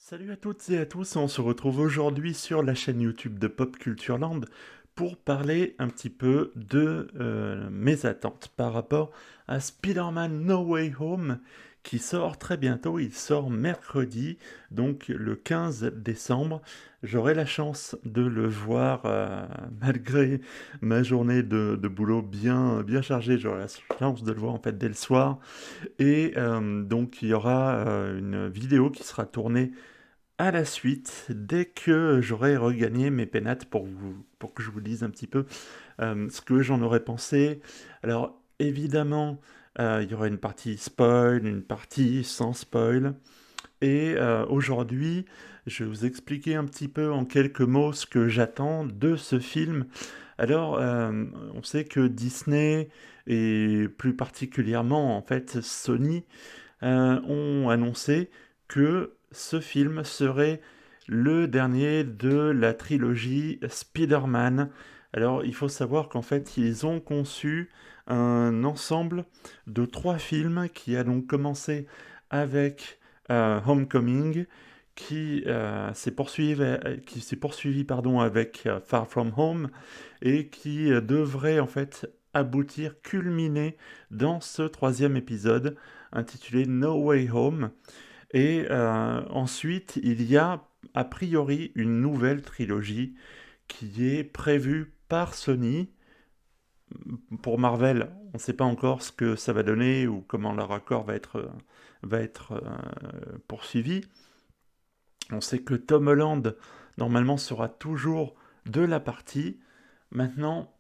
Salut à toutes et à tous, on se retrouve aujourd'hui sur la chaîne YouTube de Pop Culture Land pour parler un petit peu de mes attentes par rapport à Spider-Man No Way Home qui sort très bientôt, il sort mercredi, donc le 15 décembre. J'aurai la chance de le voir malgré ma journée de boulot bien chargée, j'aurai la chance de le voir en fait dès le soir. Et donc il y aura une vidéo qui sera tournée à la suite, dès que j'aurai regagné mes pénates pour que je vous dise un petit peu ce que j'en aurais pensé. Alors, évidemment, il y aura une partie spoil, une partie sans spoil. Et aujourd'hui, je vais vous expliquer un petit peu en quelques mots ce que j'attends de ce film. Alors, on sait que Disney, et plus particulièrement en fait Sony, ont annoncé que ce film serait le dernier de la trilogie Spider-Man. Alors, il faut savoir qu'en fait, ils ont conçu un ensemble de trois films qui a donc commencé avec Homecoming, qui s'est poursuivi pardon, avec Far From Home et qui devrait en fait aboutir, culminer dans ce troisième épisode intitulé No Way Home. Et ensuite, il y a a priori une nouvelle trilogie qui est prévue par Sony. Pour Marvel, on ne sait pas encore ce que ça va donner ou comment leur accord va être poursuivi. On sait que Tom Holland, normalement, sera toujours de la partie. Maintenant,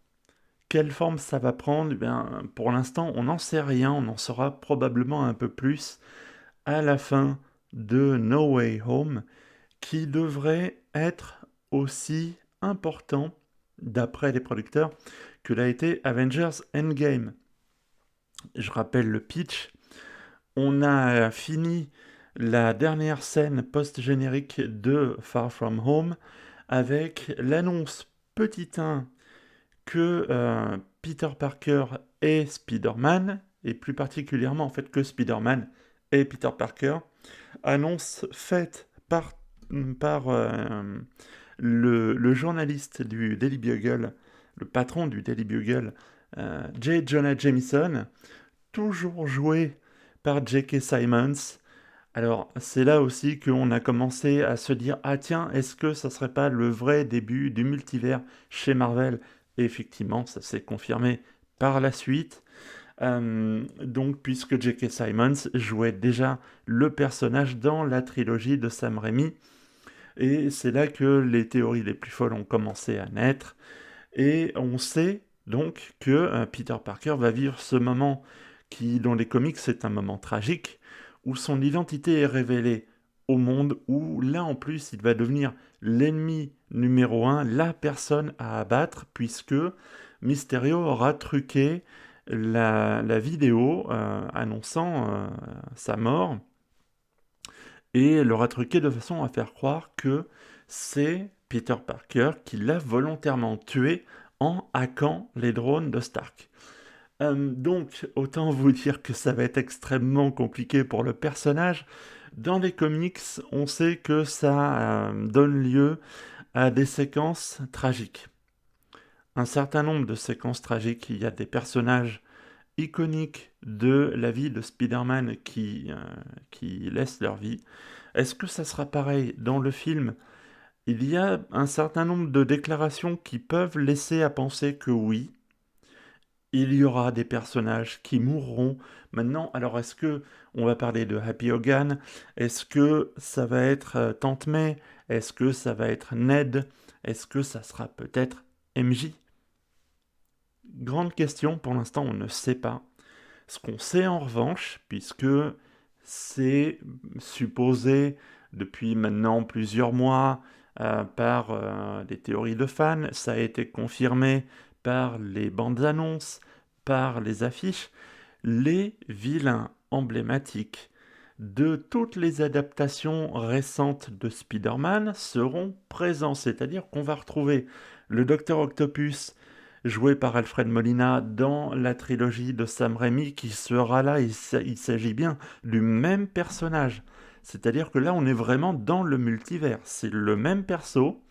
quelle forme ça va prendre? Eh bien, pour l'instant, on n'en sait rien. On en saura probablement un peu plus à la fin de No Way Home, qui devrait être aussi important, d'après les producteurs, que l'a été Avengers Endgame. Je rappelle le pitch. On a fini la dernière scène post-générique de Far From Home avec l'annonce petit 1 que Peter Parker est Spider-Man, et plus particulièrement en fait que Spider-Man et Peter Parker, annonce faite par le journaliste du Daily Bugle, le patron du Daily Bugle, J. Jonah Jameson, toujours joué par J.K. Simmons. Alors, c'est là aussi qu'on a commencé à se dire, ah tiens, est-ce que ça serait pas le vrai début du multivers chez Marvel? Et effectivement, ça s'est confirmé par la suite. Donc, puisque J.K. Simmons jouait déjà le personnage dans la trilogie de Sam Raimi. Et c'est là que les théories les plus folles ont commencé à naître. Et on sait donc que Peter Parker va vivre ce moment qui, dans les comics, c'est un moment tragique, où son identité est révélée au monde, où là en plus il va devenir l'ennemi numéro un, la personne à abattre, puisque Mysterio aura truqué la vidéo annonçant sa mort, et l'aura truqué de façon à faire croire que c'est Peter Parker qui l'a volontairement tué en hackant les drones de Stark. Donc, autant vous dire que ça va être extrêmement compliqué pour le personnage. Dans les comics, on sait que ça donne lieu à des séquences tragiques. Un certain nombre de séquences tragiques, il y a des personnages iconiques de la vie de Spider-Man qui laissent leur vie. Est-ce que ça sera pareil dans le film? Il y a un certain nombre de déclarations qui peuvent laisser à penser que oui, il y aura des personnages qui mourront. Maintenant, alors est-ce que on va parler de Happy Hogan? Est-ce que ça va être Tante May? Est-ce que ça va être Ned? Est-ce que ça sera peut-être MJ? Grande question, pour l'instant on ne sait pas. Ce qu'on sait en revanche, puisque c'est supposé depuis maintenant plusieurs mois par des théories de fans, ça a été confirmé par les bandes annonces, par les affiches, les vilains emblématiques de toutes les adaptations récentes de Spider-Man seront présents, c'est-à-dire qu'on va retrouver le Docteur Octopus joué par Alfred Molina dans la trilogie de Sam Raimi qui sera là, il s'agit bien du même personnage. C'est-à-dire que là, on est vraiment dans le multivers. C'est le même perso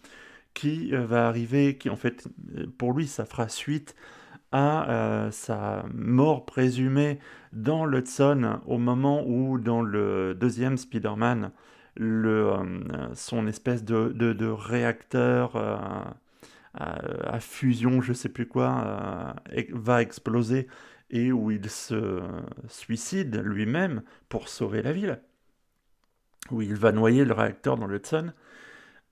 qui va arriver, qui en fait, pour lui, ça fera suite à sa mort présumée dans l'Hudson au moment où, dans le deuxième Spider-Man, son espèce de réacteur à fusion, je sais plus quoi, va exploser et où il se suicide lui-même pour sauver la ville, où il va noyer le réacteur dans l'Hudson.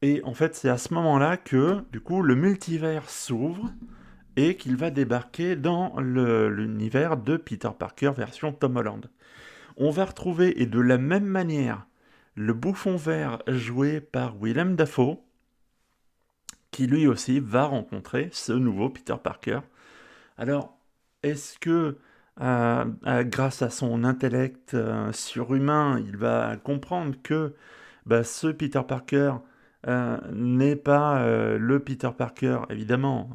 Et en fait, c'est à ce moment-là que, du coup, le multivers s'ouvre et qu'il va débarquer dans l'univers de Peter Parker version Tom Holland. On va retrouver, et de la même manière, le bouffon vert joué par Willem Dafoe, qui lui aussi va rencontrer ce nouveau Peter Parker. Alors, est-ce que, grâce à son intellect surhumain, il va comprendre que ce Peter Parker n'est pas le Peter Parker, évidemment,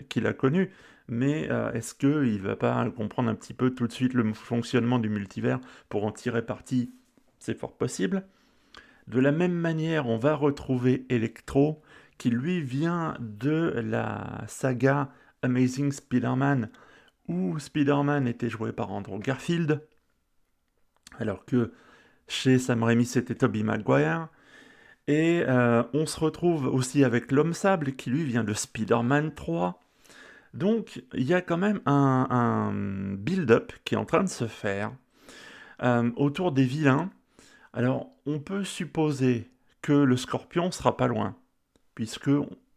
qu'il a connu, mais est-ce qu'il ne va pas comprendre un petit peu tout de suite le fonctionnement du multivers pour en tirer parti? C'est fort possible. De la même manière, on va retrouver Electro, qui lui vient de la saga Amazing Spider-Man, où Spider-Man était joué par Andrew Garfield, alors que chez Sam Raimi c'était Tobey Maguire. Et on se retrouve aussi avec l'Homme Sable, qui lui vient de Spider-Man 3. Donc il y a quand même un build-up qui est en train de se faire autour des vilains. Alors on peut supposer que le Scorpion sera pas loin, puisque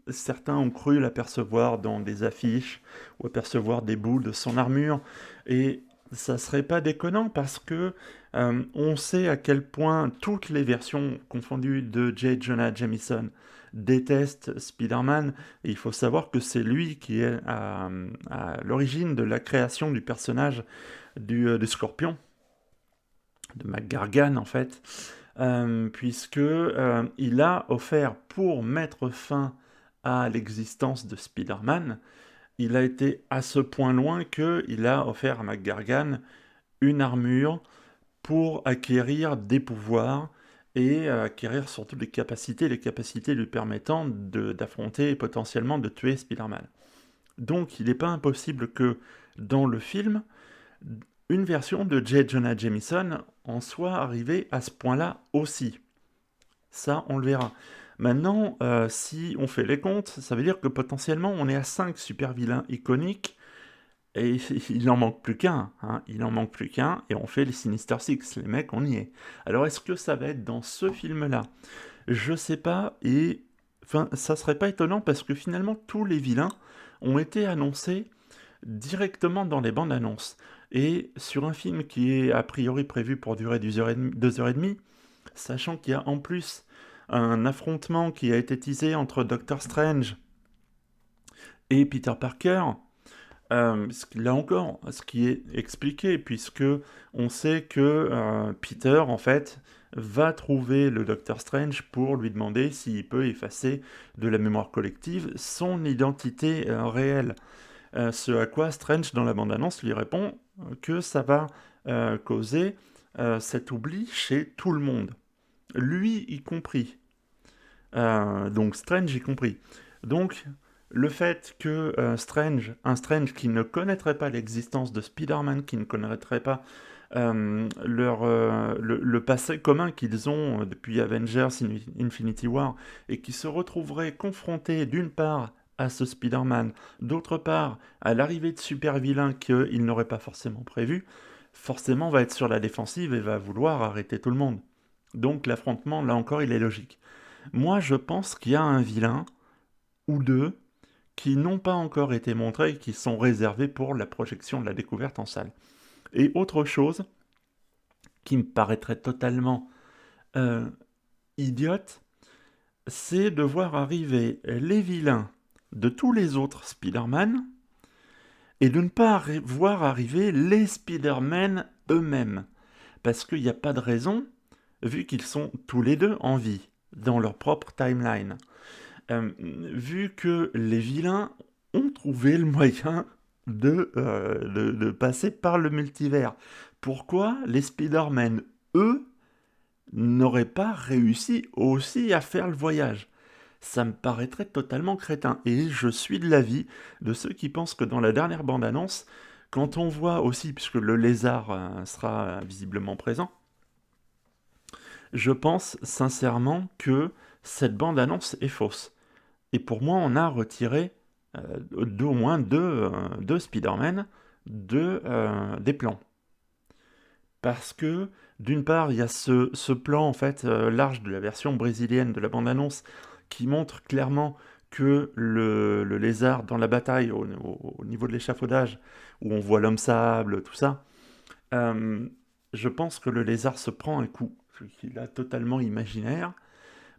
certains ont cru l'apercevoir dans des affiches ou apercevoir des bouts de son armure, et ça serait pas déconnant parce que on sait à quel point toutes les versions confondues de J. Jonah Jameson détestent Spider-Man, et il faut savoir que c'est lui qui est à l'origine de la création du personnage du Scorpion, de McGargan en fait, puisque il a offert, pour mettre fin à l'existence de Spider-Man, il a été à ce point loin qu'il a offert à McGargan une armure pour acquérir des pouvoirs et acquérir surtout des capacités, les capacités lui permettant d'affronter et potentiellement de tuer Spider-Man. Donc il n'est pas impossible que dans le film, une version de J. Jonah Jameson en soit arrivée à ce point-là aussi. Ça, on le verra. Maintenant, si on fait les comptes, ça veut dire que potentiellement on est à 5 super vilains iconiques, et il n'en manque plus qu'un, hein. Il n'en manque plus qu'un, et on fait les Sinister Six, les mecs, on y est. Alors est-ce que ça va être dans ce film-là? Je sais pas, et enfin, ça serait pas étonnant parce que finalement tous les vilains ont été annoncés directement dans les bandes annonces. Et sur un film qui est a priori prévu pour durer 2h30, sachant qu'il y a en plus un affrontement qui a été teasé entre Doctor Strange et Peter Parker, là encore, ce qui est expliqué, puisque on sait que Peter, en fait, va trouver le Docteur Strange pour lui demander s'il peut effacer de la mémoire collective son identité réelle. Ce à quoi Strange, dans la bande-annonce, lui répond que ça va causer cet oubli chez tout le monde, lui y compris. Donc Strange y compris. Donc le fait que un Strange qui ne connaîtrait pas l'existence de Spider-Man, qui ne connaîtrait pas le passé commun qu'ils ont depuis Avengers Infinity War, et qui se retrouverait confronté d'une part à ce Spider-Man, d'autre part à l'arrivée de super vilains qu'il n'aurait pas forcément prévu, forcément va être sur la défensive et va vouloir arrêter tout le monde. Donc l'affrontement, là encore, il est logique. Moi, je pense qu'il y a un vilain ou deux qui n'ont pas encore été montrés et qui sont réservés pour la projection de la découverte en salle. Et autre chose qui me paraîtrait totalement euh, idiote, c'est de voir arriver les vilains de tous les autres Spider-Man et de ne pas voir arriver les Spider-Man eux-mêmes. Parce qu'il n'y a pas de raison, vu qu'ils sont tous les deux en vie, dans leur propre timeline. Vu que les vilains ont trouvé le moyen de passer par le multivers, pourquoi les Spider-Man, eux, n'aurait pas réussi aussi à faire le voyage. Ça me paraîtrait totalement crétin. Et je suis de l'avis de ceux qui pensent que dans la dernière bande-annonce, quand on voit aussi, puisque le lézard sera visiblement présent, je pense sincèrement que cette bande-annonce est fausse. Et pour moi, on a retiré au moins deux Spider-Man des plans. Parce que, d'une part, il y a ce plan en fait large de la version brésilienne de la bande-annonce qui montre clairement que le lézard dans la bataille au niveau de l'échafaudage, où on voit l'homme sable, tout ça, euh, je pense que le lézard se prend un coup, qu'il est totalement imaginaire,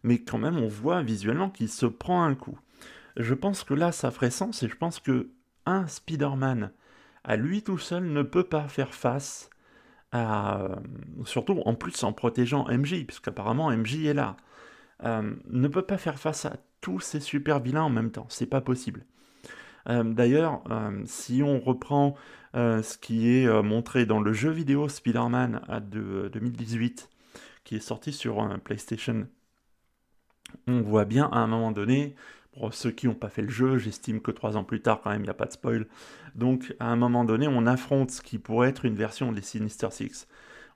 mais quand même on voit visuellement qu'il se prend un coup. Je pense que là ça ferait sens et je pense que un Spider-Man à lui tout seul ne peut pas faire face surtout en plus en protégeant MJ, puisqu'apparemment MJ est là, ne peut pas faire face à tous ces super vilains en même temps, c'est pas possible. D'ailleurs, si on reprend ce qui est montré dans le jeu vidéo Spider-Man de 2018, qui est sorti sur PlayStation, on voit bien à un moment donné, pour ceux qui n'ont pas fait le jeu, j'estime que 3 ans plus tard, quand même, il n'y a pas de spoil, donc à un moment donné, on affronte ce qui pourrait être une version des Sinister Six.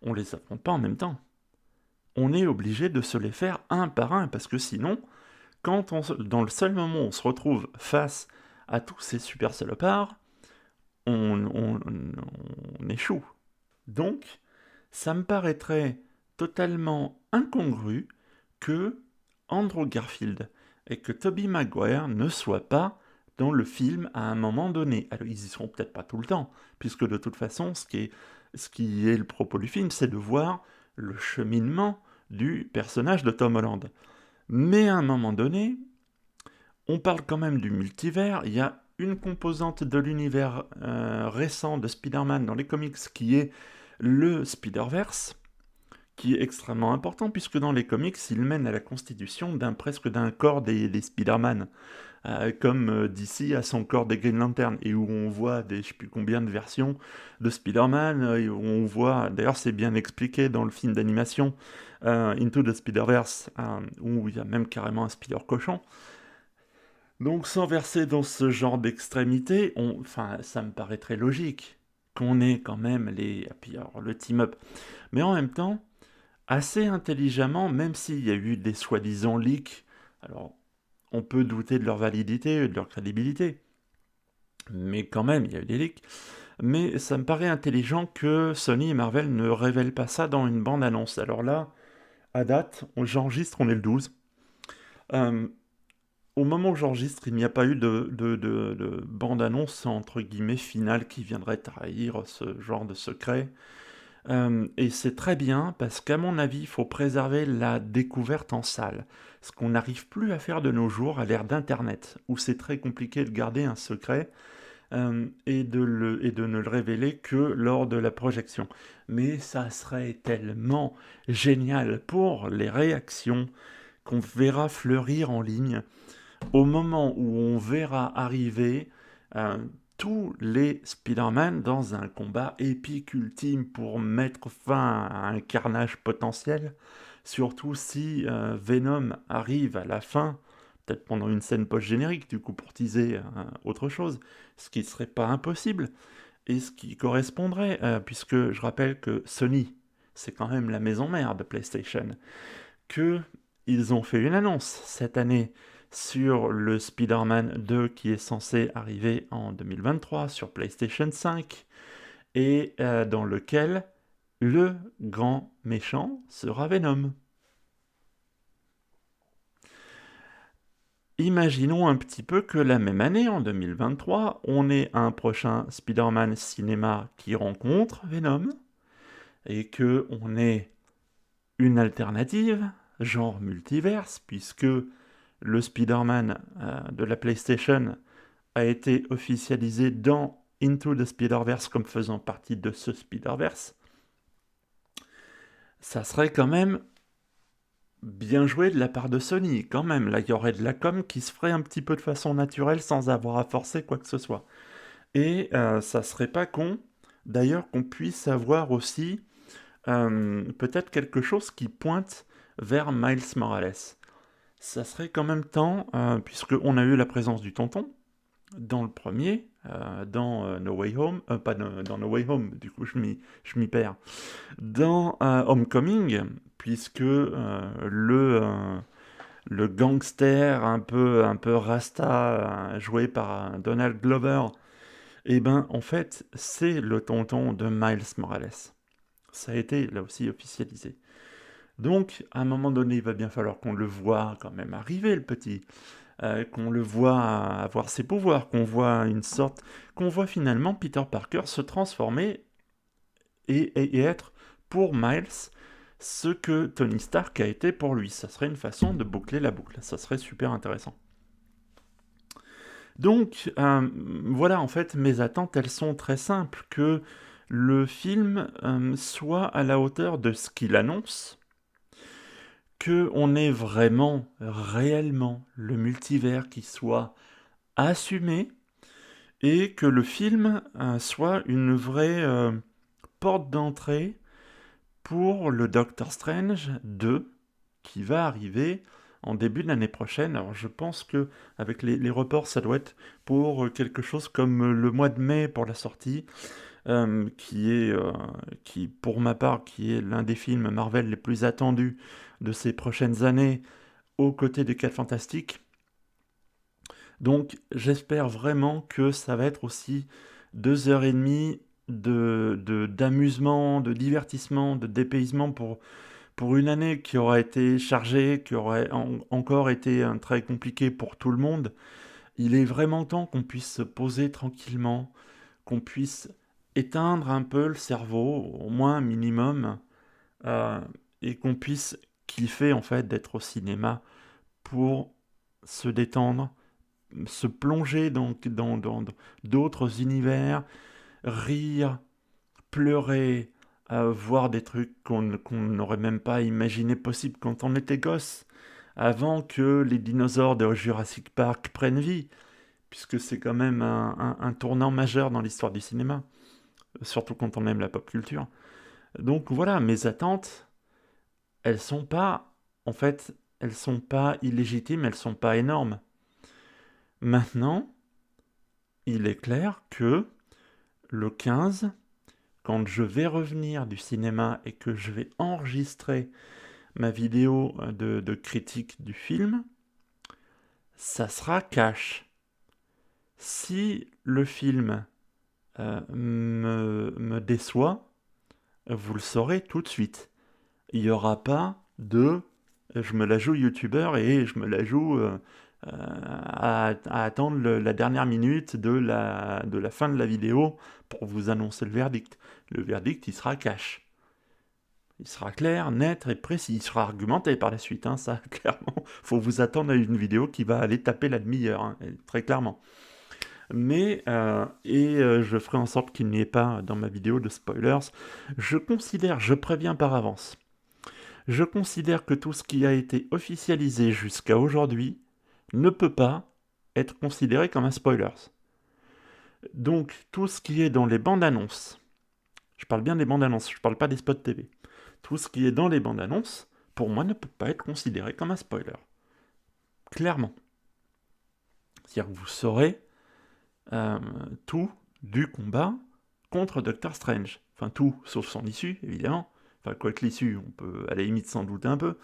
On les affronte pas en même temps. On est obligé de se les faire un par un, parce que sinon, dans le seul moment où on se retrouve face à tous ces super salopards, on échoue. Donc, ça me paraîtrait totalement incongru que Andrew Garfield et que Tobey Maguire ne soient pas dans le film à un moment donné. Alors, ils y seront peut-être pas tout le temps, puisque de toute façon, ce qui est le propos du film, c'est de voir le cheminement du personnage de Tom Holland. Mais à un moment donné, on parle quand même du multivers, il y a une composante de l'univers récent de Spider-Man dans les comics qui est le Spider-Verse, qui est extrêmement important puisque dans les comics, il mène à la constitution presque d'un corps des Spider-Man, comme DC a son corps des Green Lantern, et où on voit je ne sais plus combien de versions de Spider-Man, et où on voit, d'ailleurs c'est bien expliqué dans le film d'animation Into the Spider-Verse, où il y a même carrément un Spider-Cochon. Donc sans verser dans ce genre d'extrémité, enfin, ça me paraît très logique qu'on ait quand même puis alors, le team-up. Mais en même temps, assez intelligemment, même s'il y a eu des soi-disant leaks, alors on peut douter de leur validité et de leur crédibilité, mais quand même, il y a eu des leaks. Mais ça me paraît intelligent que Sony et Marvel ne révèlent pas ça dans une bande-annonce. Alors là, à date, j'enregistre, on est le 12. Euh, Au moment où j'enregistre, il n'y a pas eu de bande-annonce, entre guillemets, finale qui viendrait trahir ce genre de secret. Et c'est très bien parce qu'à mon avis, il faut préserver la découverte en salle. Ce qu'on n'arrive plus à faire de nos jours à l'ère d'Internet, où c'est très compliqué de garder un secret et de ne le révéler que lors de la projection. Mais ça serait tellement génial pour les réactions qu'on verra fleurir en ligne au moment où on verra arriver euh, tous les Spider-Man dans un combat épique ultime pour mettre fin à un carnage potentiel, surtout si Venom arrive à la fin, peut-être pendant une scène post-générique, du coup pour teaser autre chose, ce qui ne serait pas impossible, et ce qui correspondrait, puisque je rappelle que Sony, c'est quand même la maison mère de PlayStation, que ils ont fait une annonce cette année sur le Spider-Man 2 qui est censé arriver en 2023 sur PlayStation 5 et dans lequel le grand méchant sera Venom. Imaginons un petit peu que la même année, en 2023, on ait un prochain Spider-Man cinéma qui rencontre Venom et que on ait une alternative, genre multiverse, puisque le Spider-Man de la PlayStation a été officialisé dans Into the Spider-Verse comme faisant partie de ce Spider-Verse, ça serait quand même bien joué de la part de Sony. Quand même, là, il y aurait de la com qui se ferait un petit peu de façon naturelle sans avoir à forcer quoi que ce soit. Et ça serait pas con, d'ailleurs, qu'on puisse avoir aussi peut-être quelque chose qui pointe vers Miles Morales. Ça serait quand même temps, puisqu'on a eu la présence du tonton dans le premier, dans No Way Home, pas dans No Way Home, du coup je m'y perds, dans Homecoming, puisque le gangster un peu rasta, joué par Donald Glover, et ben en fait c'est le tonton de Miles Morales. Ça a été là aussi officialisé. Donc, à un moment donné, il va bien falloir qu'on le voit quand même arriver, le petit. Qu'on le voit avoir ses pouvoirs, qu'on voit finalement Peter Parker se transformer et être pour Miles ce que Tony Stark a été pour lui. Ça serait une façon de boucler la boucle. Ça serait super intéressant. Donc, voilà, en fait, mes attentes, elles sont très simples. Que le film soit à la hauteur de ce qu'il annonce, que on ait vraiment, réellement, le multivers qui soit assumé, et que le film soit une vraie porte d'entrée pour le Doctor Strange 2 qui va arriver en début de l'année prochaine. Alors je pense que avec les reports, ça doit être pour quelque chose comme le mois de mai pour la sortie, qui pour ma part, qui est l'un des films Marvel les plus attendus de ces prochaines années, aux côtés des 4 Fantastiques. Donc j'espère vraiment que ça va être aussi 2 heures et demie d'amusement, de divertissement, de dépaysement pour une année qui aura été chargée, qui aurait encore été très compliquée pour tout le monde. Il est vraiment temps qu'on puisse se poser tranquillement, qu'on puisse éteindre un peu le cerveau, au moins un minimum, euh, et qu'on puisse kiffer en fait d'être au cinéma pour se détendre, se plonger dans d'autres univers, rire, pleurer, voir des trucs qu'on n'aurait même pas imaginé possible quand on était gosse, avant que les dinosaures de Jurassic Park prennent vie, puisque c'est quand même un tournant majeur dans l'histoire du cinéma, surtout quand on aime la pop culture. Donc voilà, mes attentes, elles sont pas, en fait, elles sont pas illégitimes, elles sont pas énormes. Maintenant, il est clair que le 15, quand je vais revenir du cinéma et que je vais enregistrer ma vidéo de critique du film, ça sera cash. Si le film me déçoit, vous le saurez tout de suite. Il n'y aura pas de je me la joue youtubeur et je me la joue à attendre la dernière minute de la fin de la vidéo pour vous annoncer le verdict. Le verdict, il sera cash. Il sera clair, net et précis. Il sera argumenté par la suite, hein, ça, clairement. Faut vous attendre à une vidéo qui va aller taper la demi-heure, hein, très clairement. Mais, je ferai en sorte qu'il n'y ait pas dans ma vidéo de spoilers. Je préviens par avance, je considère que tout ce qui a été officialisé jusqu'à aujourd'hui ne peut pas être considéré comme un spoiler. Donc, tout ce qui est dans les bandes annonces, je parle bien des bandes annonces, je parle pas des spots TV. Tout ce qui est dans les bandes annonces, pour moi, ne peut pas être considéré comme un spoiler. Clairement. C'est-à-dire que vous saurez tout du combat contre Doctor Strange. Enfin, tout, sauf son issue, évidemment. Enfin, quoi que l'issue, on peut à la limite s'en douter un peu.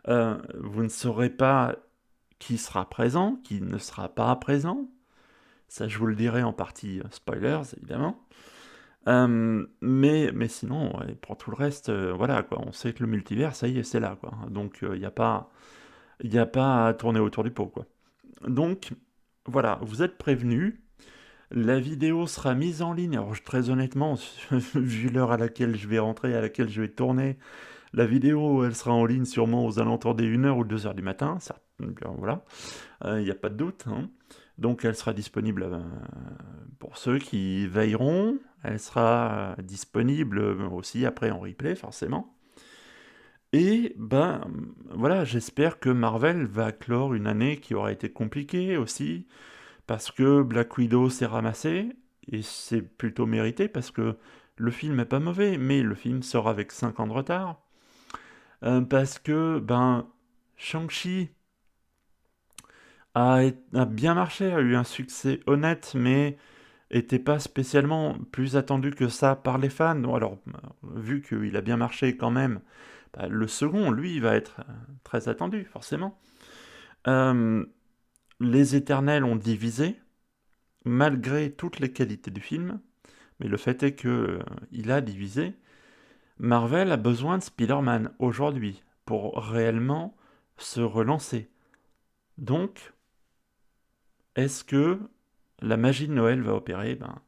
Vous ne saurez pas qui sera présent, qui ne sera pas présent. Ça, je vous le dirai en partie spoilers, évidemment. Mais sinon, ouais, pour tout le reste, voilà, quoi. On sait que le multivers, ça y est, c'est là, quoi. Donc, il n'y a pas à tourner autour du pot, quoi. Donc, voilà, vous êtes prévenus. La vidéo sera mise en ligne. Alors, très honnêtement, vu l'heure à laquelle je vais rentrer, à laquelle je vais tourner, la vidéo, elle sera en ligne sûrement aux alentours des 1h ou 2h du matin. Ça, voilà, il n'y a pas de doute, hein. Donc, elle sera disponible pour ceux qui veilleront. Elle sera disponible aussi après en replay, forcément. Et ben voilà, j'espère que Marvel va clore une année qui aura été compliquée aussi, parce que Black Widow s'est ramassé, et c'est plutôt mérité, parce que le film est pas mauvais, mais le film sort avec 5 ans de retard. Parce que, ben, Shang-Chi a bien marché, a eu un succès honnête, mais était pas spécialement plus attendu que ça par les fans. Bon, alors, vu qu'il a bien marché quand même, bah, le second, lui, il va être très attendu, forcément. Euh, les Éternels ont divisé, malgré toutes les qualités du film, mais le fait est que il a divisé. Marvel a besoin de Spider-Man aujourd'hui pour réellement se relancer. Donc, est-ce que la magie de Noël va opérer? Ben,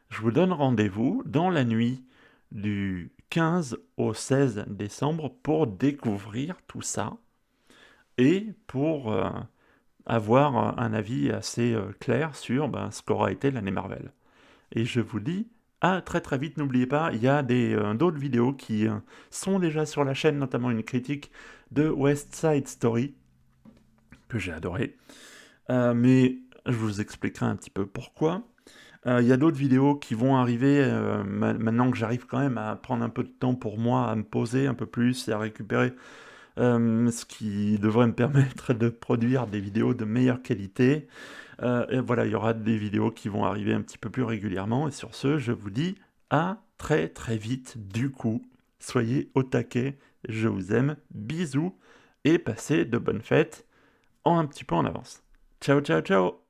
je vous donne rendez-vous dans la nuit du 15 au 16 décembre pour découvrir tout ça et pour avoir un avis assez clair sur ben, ce qu'aura été l'année Marvel. Et je vous dis à très très vite, n'oubliez pas, il y a d'autres vidéos qui sont déjà sur la chaîne, notamment une critique de West Side Story, que j'ai adoré. Mais je vous expliquerai un petit peu pourquoi. Il y a d'autres vidéos qui vont arriver maintenant que j'arrive quand même à prendre un peu de temps pour moi, à me poser un peu plus et à récupérer ce qui devrait me permettre de produire des vidéos de meilleure qualité. Et voilà, il y aura des vidéos qui vont arriver un petit peu plus régulièrement. Et sur ce, je vous dis à très très vite du coup. Soyez au taquet, je vous aime, bisous et passez de bonnes fêtes un petit peu en avance. Ciao ciao ciao.